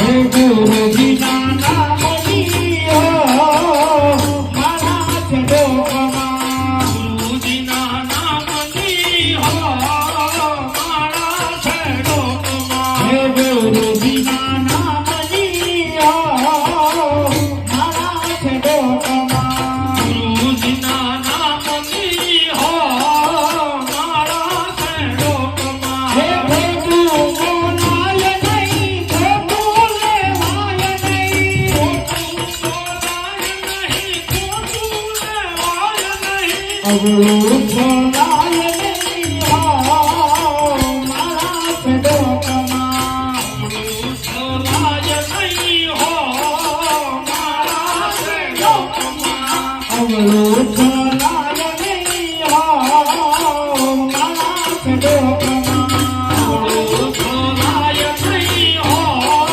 ગુરુજી નાના મની મારા છડોકમાં ગુરુજી નાના મની મારા છડોકમાં ગુરુજી નાના મની મારા છડોકમાં ગુરુજી નાના મની મારા છડોકમાં હે ભેગું બોલાય નહીં ખોટું લેવાય નહીં ખોટું બોલાય નહીં ખોટું લેવાય નહીં અવળું બોલાય નહીં મારા છડોકમાં અવળું બોલાય નહીં મારા છડોકમાં અવળું